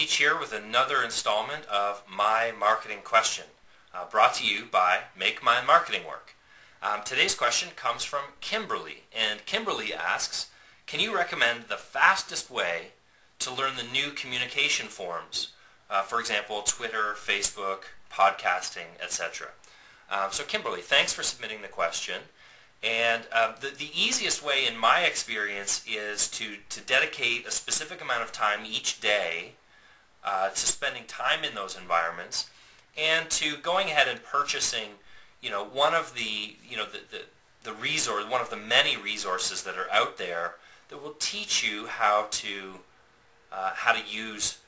Keach here with another installment of My Marketing Question, brought to you by Make My Marketing Work. Today's question comes from Kimberly, and Kimberly asks, can you recommend the fastest way to learn the new communication forms? For example, Twitter, Facebook, podcasting, etc. So Kimberly, thanks for submitting the question. And the easiest way in my experience is to dedicate a specific amount of time each day to spending time in those environments, and to going ahead and purchasing, one of the resource, one of the many resources that are out there that will teach you how to use,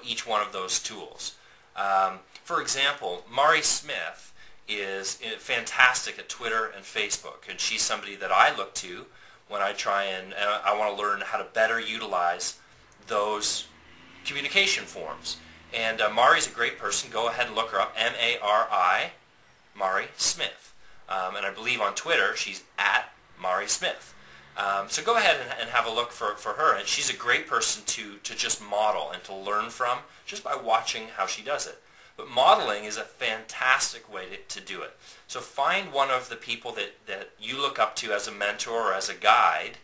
each one of those tools. For example, Mari Smith is fantastic at Twitter and Facebook, and she's somebody that I look to when I try and I want to learn how to better utilize those communication forms. And Mari's a great person. Go ahead and look her up, M-A-R-I, Mari Smith. And I believe on Twitter she's at Mari Smith. So go ahead and have a look for her. And she's a great person to just model and to learn from just by watching how she does it. But modeling is a fantastic way to do it. So find one of the people that you look up to as a mentor or as a guide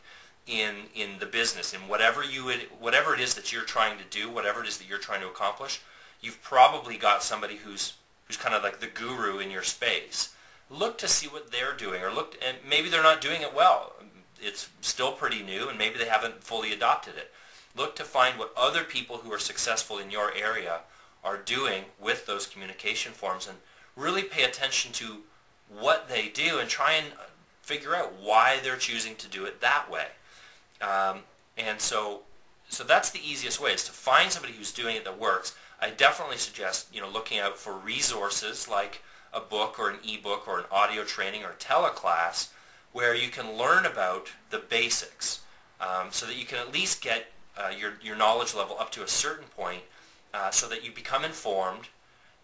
in the business, in whatever it is that you're trying to do, whatever it is that you're trying to accomplish. You've probably got somebody who's kind of like the guru in your space. Look to see what they're doing, and maybe they're not doing it well. It's still pretty new, and maybe they haven't fully adopted it. Look to find what other people who are successful in your area are doing with those communication forms, and really pay attention to what they do and try and figure out why they're choosing to do it that way. And so that's the easiest way, is to find somebody who's doing it that works. I definitely suggest looking out for resources like a book or an ebook or an audio training or teleclass where you can learn about the basics, so that you can at least get your knowledge level up to a certain point, so that you become informed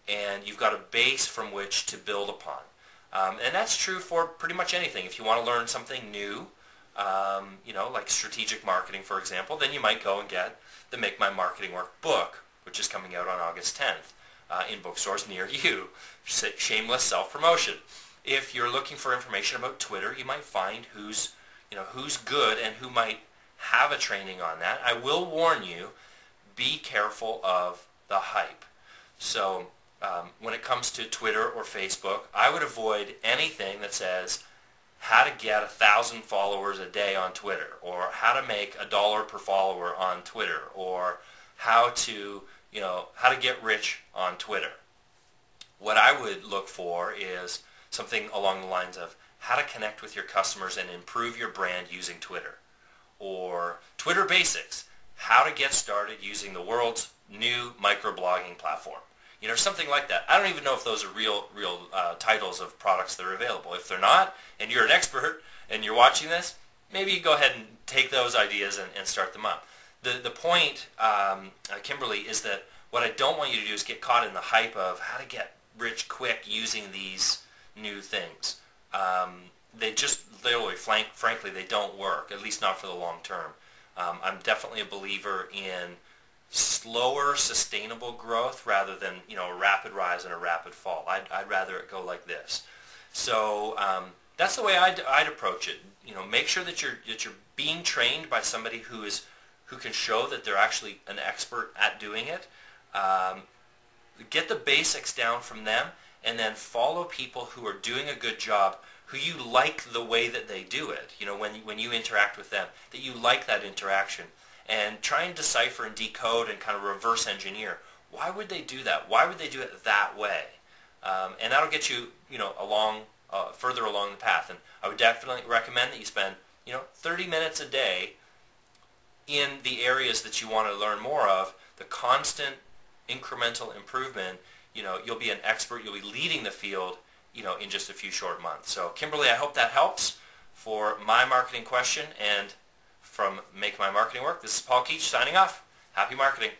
and you've got a base from which to build upon. And that's true for pretty much anything. If you want to learn something new, like strategic marketing, for example, then you might go and get the Make My Marketing Work book, which is coming out on August 10th in bookstores near you. Shameless self-promotion. If you're looking for information about Twitter, you might find who's good and who might have a training on that. I will warn you, be careful of the hype. So when it comes to Twitter or Facebook, I would avoid anything that says how to get 1,000 followers a day on Twitter, or how to make $1 per follower on Twitter, or how to get rich on Twitter. What I would look for is something along the lines of how to connect with your customers and improve your brand using Twitter, or Twitter Basics, how to get started using the world's new microblogging platform. Something like that. I don't even know if those are real titles of products that are available. If they're not, and you're an expert and you're watching this, maybe you go ahead and take those ideas and start them up. The point, Kimberly, is that what I don't want you to do is get caught in the hype of how to get rich quick using these new things. They just literally, frankly, they don't work, at least not for the long term. I'm definitely a believer in slower, sustainable growth rather than a rapid rise and a rapid fall. I'd rather it go like this. So that's the way I'd approach it. Make sure that you're being trained by somebody who can show that they're actually an expert at doing it. Get the basics down from them, and then follow people who are doing a good job, who you like the way that they do it. When you interact with them, that you like that interaction. And try and decipher and decode and kind of reverse engineer. Why would they do that? Why would they do it that way? And that'll get you, further along the path. And I would definitely recommend that you spend, 30 minutes a day in the areas that you want to learn more of. The constant incremental improvement. You'll be an expert. You'll be leading the field, in just a few short months. So, Kimberly, I hope that helps for My Marketing Question, and from Make My Marketing Work, this is Paul Keach signing off. Happy marketing.